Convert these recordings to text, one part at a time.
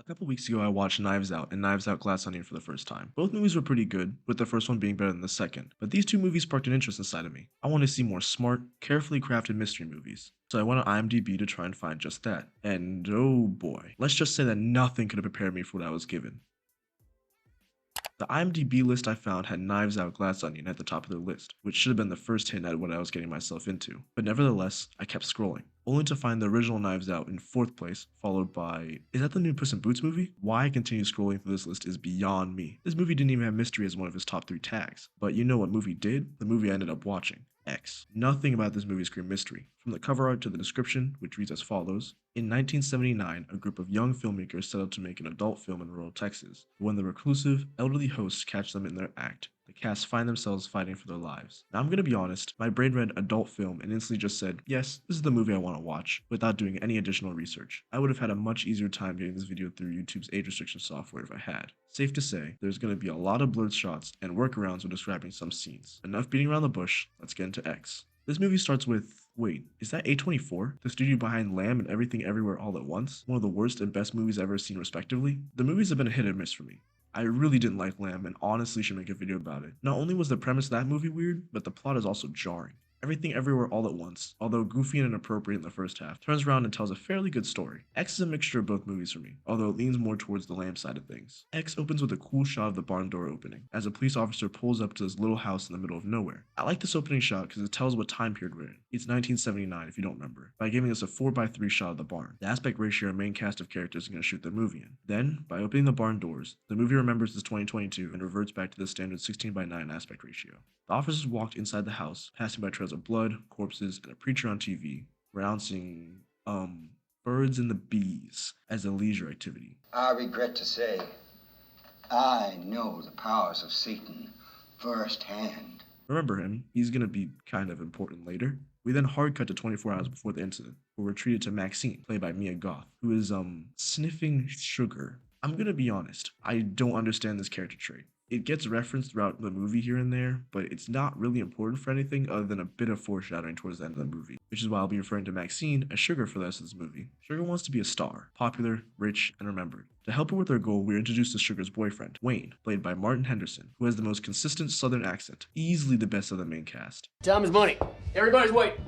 couple weeks ago, I watched Knives Out and Knives Out Glass Onion for the first time. Both movies were pretty good, with the first one being better than the second, but these two movies sparked an interest inside of me. I want to see more smart, carefully crafted mystery movies. So I went on IMDb to try and find just that. And oh boy, let's just say that nothing could have prepared me for what I was given. The IMDb list I found had Knives Out Glass Onion at the top of their list, which should have been the first hint at what I was getting myself into. But nevertheless, I kept scrolling, only to find the original Knives Out in 4th place, followed by, is that the new Puss in Boots movie? Why I continue scrolling through this list is beyond me. This movie didn't even have mystery as one of his top 3 tags. But you know what movie did? The movie I ended up watching. X. Nothing about this movie screamed mystery. From the cover art to the description, which reads as follows: in 1979, a group of young filmmakers set out to make an adult film in rural Texas. But when the reclusive, elderly hosts catch them in their act, the cast find themselves fighting for their lives. Now, I'm gonna be honest, my brain read adult film and instantly just said, yes, this is the movie I want to watch, without doing any additional research. I would have had a much easier time getting this video through YouTube's age restriction software if I had. Safe to say, there's gonna be a lot of blurred shots and workarounds when describing some scenes. Enough beating around the bush, let's get into X. This movie starts with, wait, is that A24? The studio behind Lamb and Everything Everywhere All at Once? One of the worst and best movies I've ever seen respectively? The movies have been a hit or miss for me. I really didn't like Lamb and honestly should make a video about it. Not only was the premise of that movie weird, but the plot is also jarring. Everything Everywhere All at Once, although goofy and inappropriate in the first half, turns around and tells a fairly good story. X is a mixture of both movies for me, although it leans more towards the Lamb side of things. X opens with a cool shot of the barn door opening, as a police officer pulls up to this little house in the middle of nowhere. I like this opening shot because it tells what time period we're in. It's 1979 if you don't remember, by giving us a 4:3 shot of the barn. The aspect ratio our main cast of characters is going to shoot their movie in. Then, by opening the barn doors, the movie remembers it's 2022 and reverts back to the standard 16:9 aspect ratio. The officers walked inside the house, passing by trails of blood, corpses, and a preacher on TV, announcing, birds and the bees as a leisure activity. I regret to say, I know the powers of Satan firsthand. Remember him, he's gonna be kind of important later. We then hard cut to 24 hours before the incident, where we're treated to Maxine, played by Mia Goth, who is, sniffing sugar. I'm gonna be honest, I don't understand this character trait. It gets referenced throughout the movie here and there, but it's not really important for anything other than a bit of foreshadowing towards the end of the movie, which is why I'll be referring to Maxine as Sugar for the rest of this movie. Sugar wants to be a star, popular, rich, and remembered. To help her with her goal, we're introduced to Sugar's boyfriend, Wayne, played by Martin Henderson, who has the most consistent southern accent, easily the best of the main cast. Time is money. Everybody's waiting.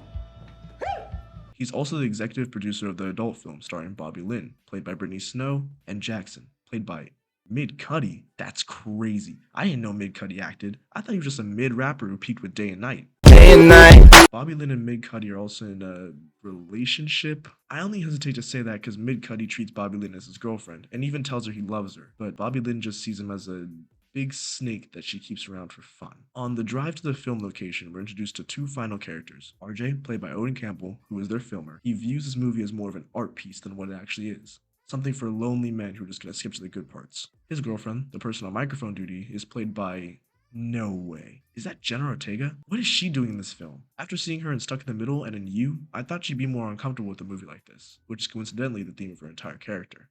He's also the executive producer of the adult film starring Bobby Lynn, played by Brittany Snow, and Jackson, played by Mid Cudi. That's crazy. I didn't know Mid Cudi acted. I thought he was just a mid rapper who peaked with Day and Night. Day and night. Bobby Lynn and Mid Cudi are also in a relationship. I only hesitate to say that because Mid Cudi treats Bobby Lynn as his girlfriend and even tells her he loves her, but Bobby Lynn just sees him as a big snake that she keeps around for fun. On the drive to the film location, we're introduced to 2 final characters. RJ, played by Odin Campbell, who is their filmer. He views this movie as more of an art piece than what it actually is. Something for lonely men who are just gonna skip to the good parts. His girlfriend, the person on microphone duty, is played by... no way. Is that Jenna Ortega? What is she doing in this film? After seeing her in Stuck in the Middle and in You, I thought she'd be more uncomfortable with a movie like this, which is coincidentally the theme of her entire character.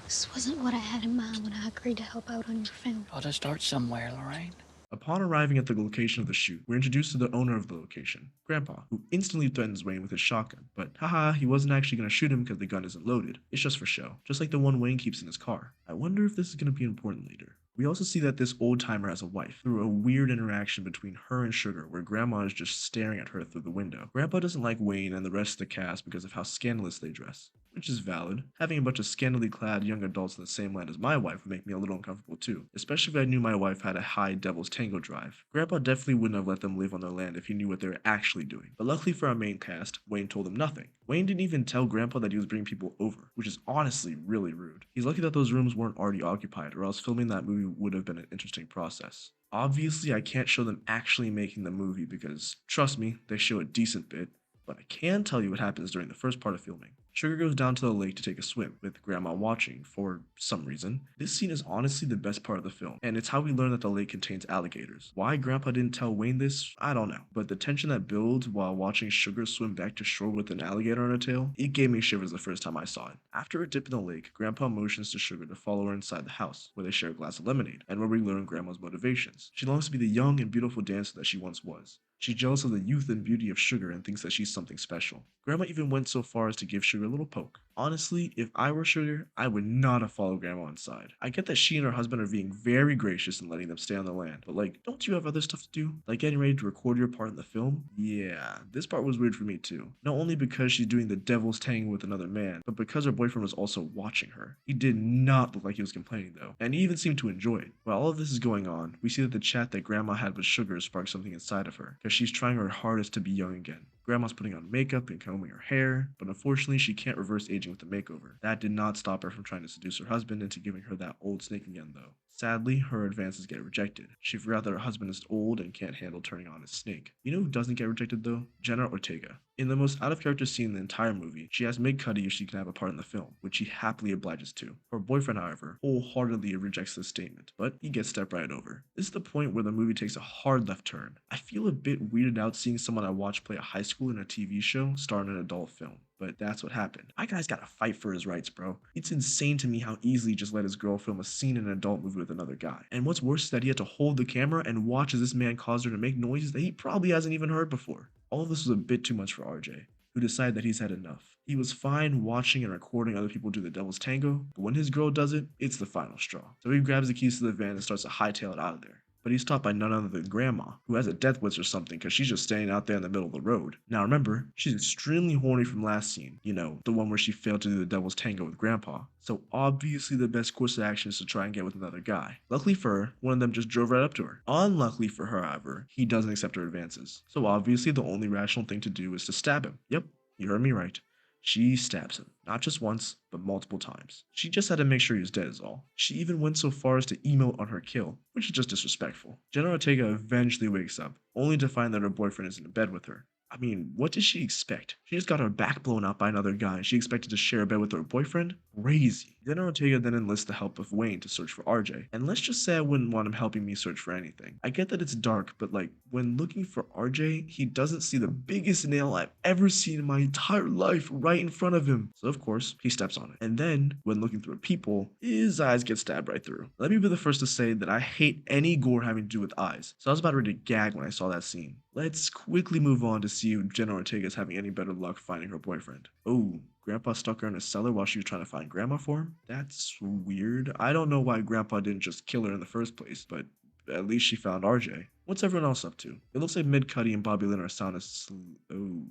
This wasn't what I had in mind when I agreed to help out on your film. Gotta start somewhere, Lorraine. Upon arriving at the location of the shoot, we're introduced to the owner of the location, Grandpa, who instantly threatens Wayne with his shotgun. But haha, he wasn't actually going to shoot him because the gun isn't loaded. It's just for show, just like the one Wayne keeps in his car. I wonder if this is going to be important later. We also see that this old timer has a wife, through a weird interaction between her and Sugar, where Grandma is just staring at her through the window. Grandpa doesn't like Wayne and the rest of the cast because of how scandalous they dress, which is valid. Having a bunch of scantily clad young adults in the same land as my wife would make me a little uncomfortable too, especially if I knew my wife had a high Devil's Tango drive. Grandpa definitely wouldn't have let them live on their land if he knew what they were actually doing. But luckily for our main cast, Wayne told them nothing. Wayne didn't even tell Grandpa that he was bringing people over, which is honestly really rude. He's lucky that those rooms weren't already occupied, or else filming that movie would have been an interesting process. Obviously, I can't show them actually making the movie because, trust me, they show a decent bit, but I can tell you what happens during the first part of filming. Sugar goes down to the lake to take a swim, with Grandma watching for some reason. This scene is honestly the best part of the film, and it's how we learn that the lake contains alligators. Why Grandpa didn't tell Wayne this, I don't know, but the tension that builds while watching Sugar swim back to shore with an alligator on her tail, it gave me shivers the first time I saw it. After a dip in the lake, Grandpa motions to Sugar to follow her inside the house, where they share a glass of lemonade, and where we learn Grandma's motivations. She longs to be the young and beautiful dancer that she once was. She's jealous of the youth and beauty of Sugar and thinks that she's something special. Grandma even went so far as to give Sugar a little poke. Honestly, if I were Sugar, I would not have followed Grandma inside. I get that she and her husband are being very gracious in letting them stay on the land, but like, don't you have other stuff to do? Like getting ready to record your part in the film? Yeah, this part was weird for me too. Not only because she's doing the devil's tango with another man, but because her boyfriend was also watching her. He did not look like he was complaining though, and he even seemed to enjoy it. While all of this is going on, we see that the chat that Grandma had with Sugar sparked something inside of her, because she's trying her hardest to be young again. Grandma's putting on makeup and combing her hair, but unfortunately she can't reverse aging with the makeover. That did not stop her from trying to seduce her husband into giving her that old snake again though. Sadly, her advances get rejected. She forgot that her husband is old and can't handle turning on his snake. You know who doesn't get rejected though? Jenna Ortega. In the most out-of-character scene in the entire movie, she asks Meg Cuddy if she can have a part in the film, which she happily obliges to. Her boyfriend, however, wholeheartedly rejects this statement, but he gets stepped right over. This is the point where the movie takes a hard left turn. I feel a bit weirded out seeing someone I watch play a high school in a TV show star in an adult film. But that's what happened. My guy's gotta fight for his rights, bro. It's insane to me how easily he just let his girl film a scene in an adult movie with another guy. And what's worse is that he had to hold the camera and watch as this man caused her to make noises that he probably hasn't even heard before. All of this was a bit too much for RJ, who decided that he's had enough. He was fine watching and recording other people do the devil's tango, but when his girl does it, it's the final straw. So he grabs the keys to the van and starts to hightail it out of there. But he's stopped by none other than Grandma, who has a death wish or something because she's just standing out there in the middle of the road. Now remember, she's extremely horny from last scene, you know, the one where she failed to do the devil's tango with Grandpa. So obviously the best course of action is to try and get with another guy. Luckily for her, one of them just drove right up to her. Unluckily for her, however, he doesn't accept her advances. So obviously the only rational thing to do is to stab him. Yep, you heard me right. She stabs him, not just once, but multiple times. She just had to make sure he was dead is all. She even went so far as to emote on her kill, which is just disrespectful. Jenna Ortega eventually wakes up, only to find that her boyfriend is in bed with her. I mean, what did she expect? She just got her back blown out by another guy and she expected to share a bed with her boyfriend? Crazy. Jenna Ortega then enlists the help of Wayne to search for RJ. And let's just say I wouldn't want him helping me search for anything. I get that it's dark, but like, when looking for RJ, he doesn't see the biggest nail I've ever seen in my entire life right in front of him. So of course, he steps on it. And then, when looking through a peephole, his eyes get stabbed right through. Let me be the first to say that I hate any gore having to do with eyes. So I was about ready to gag when I saw that scene. Let's quickly move on to see if Jenna Ortega is having any better luck finding her boyfriend. Oh, Grandpa stuck her in a cellar while she was trying to find Grandma for him? That's weird. I don't know why Grandpa didn't just kill her in the first place, but at least she found RJ. What's everyone else up to? It looks like Mid Cuddy and Bobby Lynn are sound asleep. Oh,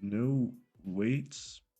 no, wait.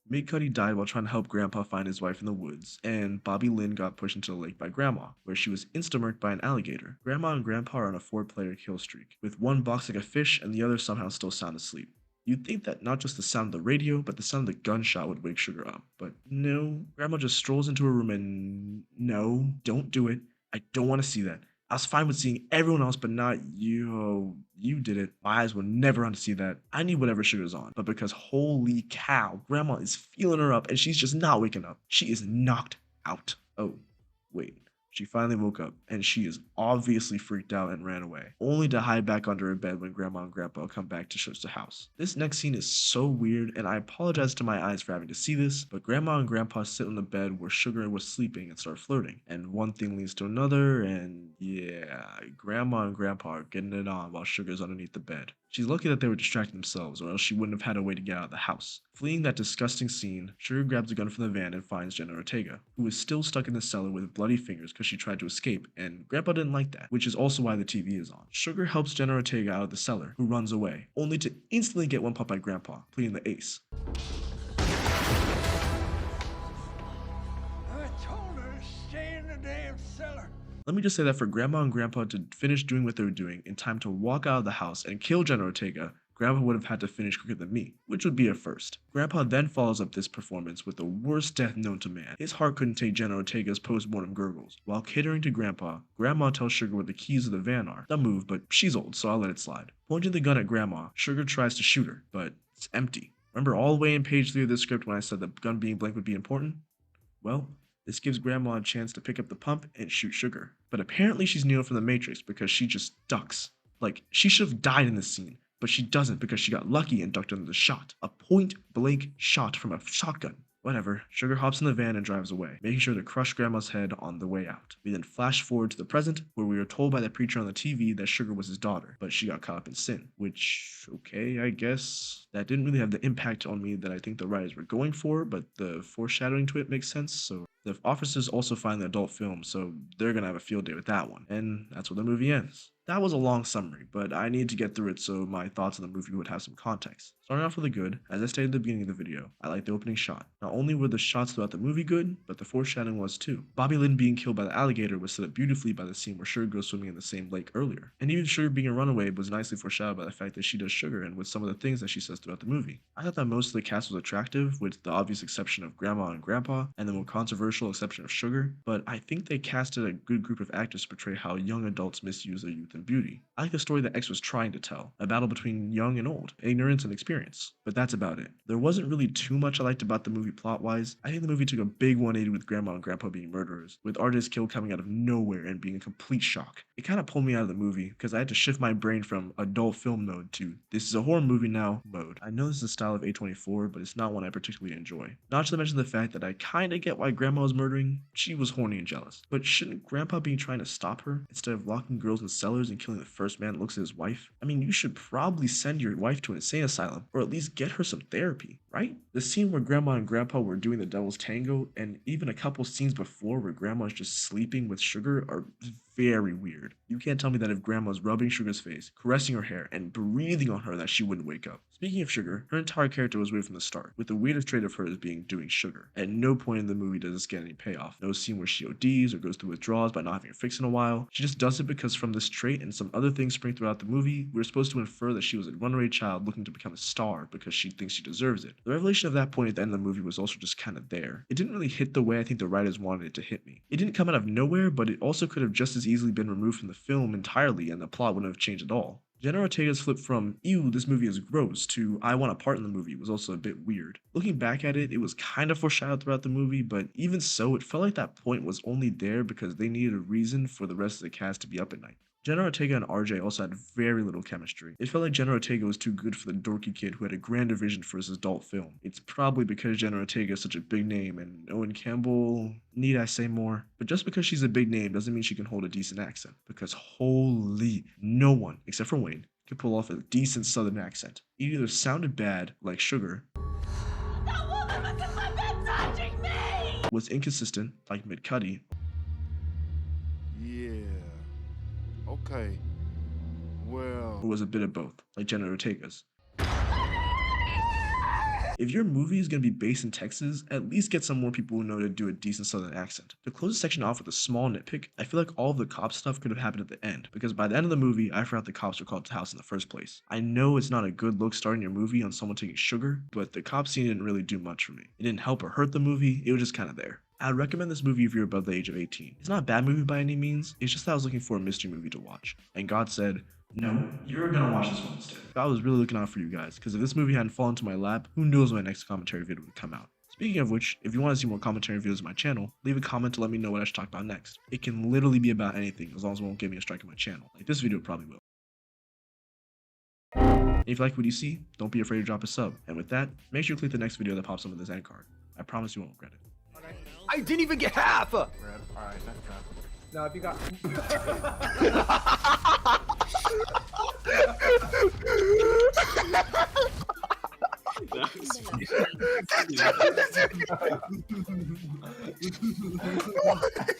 Mid Cuddy died while trying to help Grandpa find his wife in the woods, and Bobby Lynn got pushed into the lake by Grandma, where she was insta-murked by an alligator. Grandma and Grandpa are on a 4-player kill streak, with one boxed like a fish and the other somehow still sound asleep. You'd think that not just the sound of the radio, but the sound of the gunshot would wake Sugar up. But no, Grandma just strolls into her room and no, don't do it. I don't want to see that. I was fine with seeing everyone else, but not you. You did it. My eyes were never on to see that. I need whatever Sugar's on. But because holy cow, Grandma is feeling her up and she's just not waking up. She is knocked out. Oh, wait. She finally woke up, and she is obviously freaked out and ran away, only to hide back under her bed when Grandma and Grandpa come back to search the house. This next scene is so weird, and I apologize to my eyes for having to see this, but Grandma and Grandpa sit on the bed where Sugar was sleeping and start flirting, and one thing leads to another, and yeah, Grandma and Grandpa are getting it on while Sugar's underneath the bed. She's lucky that they were distracting themselves, or else she wouldn't have had a way to get out of the house. Fleeing that disgusting scene, Sugar grabs a gun from the van and finds Jenna Ortega, who is still stuck in the cellar with bloody fingers because she tried to escape, and Grandpa didn't like that, which is also why the TV is on. Sugar helps Jenna Ortega out of the cellar, who runs away, only to instantly get one pop by Grandpa, pleading the ace. I told her to stay in the damn cellar. Let me just say that for Grandma and Grandpa to finish doing what they were doing in time to walk out of the house and kill Jenna Ortega, Grandpa would have had to finish quicker than me, which would be a first. Grandpa then follows up this performance with the worst death known to man. His heart couldn't take Jenna Ortega's post-mortem gurgles. While catering to Grandpa, Grandma tells Sugar where the keys of the van are. Dumb move, but she's old, so I'll let it slide. Pointing the gun at Grandma, Sugar tries to shoot her, but it's empty. Remember all the way in page 3 of this script when I said the gun being blank would be important? Well, this gives Grandma a chance to pick up the pump and shoot Sugar. But apparently she's Neo from the Matrix because she just ducks. Like, she should have died in this scene, but she doesn't because she got lucky and ducked under the shot. A point-blank shot from a shotgun. Whatever, Sugar hops in the van and drives away, making sure to crush Grandma's head on the way out. We then flash forward to the present, where we are told by the preacher on the TV that Sugar was his daughter, but she got caught up in sin. Which, okay, I guess. That didn't really have the impact on me that I think the writers were going for, but the foreshadowing to it makes sense, so the officers also find the adult film, so they're gonna have a field day with that one. And that's where the movie ends. That was a long summary, but I need to get through it so my thoughts on the movie would have some context. Starting off with the good, as I stated at the beginning of the video, I like the opening shot. Not only were the shots throughout the movie good, but the foreshadowing was too. Bobby Lynn being killed by the alligator was set up beautifully by the scene where Sugar goes swimming in the same lake earlier. And even Sugar being a runaway was nicely foreshadowed by the fact that she does Sugar and with some of the things that she says throughout the movie. I thought that most of the cast was attractive, with the obvious exception of Grandma and Grandpa, and the more controversial exception of Sugar, but I think they casted a good group of actors to portray how young adults misuse their youth and beauty. I like the story that X was trying to tell, a battle between young and old, ignorance and experience, but that's about it. There wasn't really too much I liked about the movie plot-wise. I think the movie took a big 180 with Grandma and Grandpa being murderers, with RJ's kill coming out of nowhere and being a complete shock. It kind of pulled me out of the movie, because I had to shift my brain from adult film mode to this is a horror movie now mode. I know this is a style of A24, but it's not one I particularly enjoy. Not to mention the fact that I kinda get why Grandma was murdering. She was horny and jealous. But shouldn't Grandpa be trying to stop her, instead of locking girls in cellars and killing the first man that looks at his wife? I mean, you should probably send your wife to an insane asylum, or at least get her some therapy, right? The scene where Grandma and Grandpa were doing the devil's tango, and even a couple scenes before where Grandma's just sleeping with Sugar are very weird. You can't tell me that if Grandma's rubbing Sugar's face, caressing her hair, and breathing on her that she wouldn't wake up. Speaking of Sugar, her entire character was weird from the start, with the weirdest trait of hers being doing Sugar. At no point in the movie does this get any payoff. No scene where she ODs or goes through withdrawals by not having her fix in a while. She just does it because from this trait and some other things spring throughout the movie, we're supposed to infer that she was a runaway child looking to become a star because she thinks she deserves it. The revelation of that point at the end of the movie was also just kind of there. It didn't really hit the way I think the writers wanted it to hit me. It didn't come out of nowhere, but it also could have just as easily been removed from the film entirely and the plot wouldn't have changed at all. Jenna Ortega's flip from, ew, this movie is gross, to I want a part in the movie was also a bit weird. Looking back at it, it was kind of foreshadowed throughout the movie, but even so, it felt like that point was only there because they needed a reason for the rest of the cast to be up at night. Jenna Ortega and RJ also had very little chemistry. It felt like Jenna Ortega was too good for the dorky kid who had a grander vision for his adult film. It's probably because Jenna Ortega is such a big name and Owen Campbell, need I say more? But just because she's a big name doesn't mean she can hold a decent accent, because holy, no one, except for Wayne, could pull off a decent southern accent. It either sounded bad, like Sugar, That woman was in my bed touching me! was inconsistent, like Mid-Cuddy, Yeah. Okay. Well. or was a bit of both, like Jenna Ortega's. If your movie is going to be based in Texas, at least get some more people who know to do a decent southern accent. To close the section off with a small nitpick, I feel like all of the cop stuff could have happened at the end, because by the end of the movie, I forgot the cops were called to the house in the first place. I know it's not a good look starting your movie on someone taking Sugar, but the cop scene didn't really do much for me. It didn't help or hurt the movie, it was just kind of there. I'd recommend this movie if you're above the age of 18. It's not a bad movie by any means, it's just that I was looking for a mystery movie to watch. And God said, no, you're gonna watch this one instead. I was really looking out for you guys, because if this movie hadn't fallen to my lap, who knows when my next commentary video would come out. Speaking of which, if you want to see more commentary videos on my channel, leave a comment to let me know what I should talk about next. It can literally be about anything, as long as it won't give me a strike on my channel. Like this video probably will. And if you like what you see, don't be afraid to drop a sub. And with that, make sure you click the next video that pops up with this end card. I promise you won't regret it. I didn't even get half! Alright, that's enough. No, if you got... What?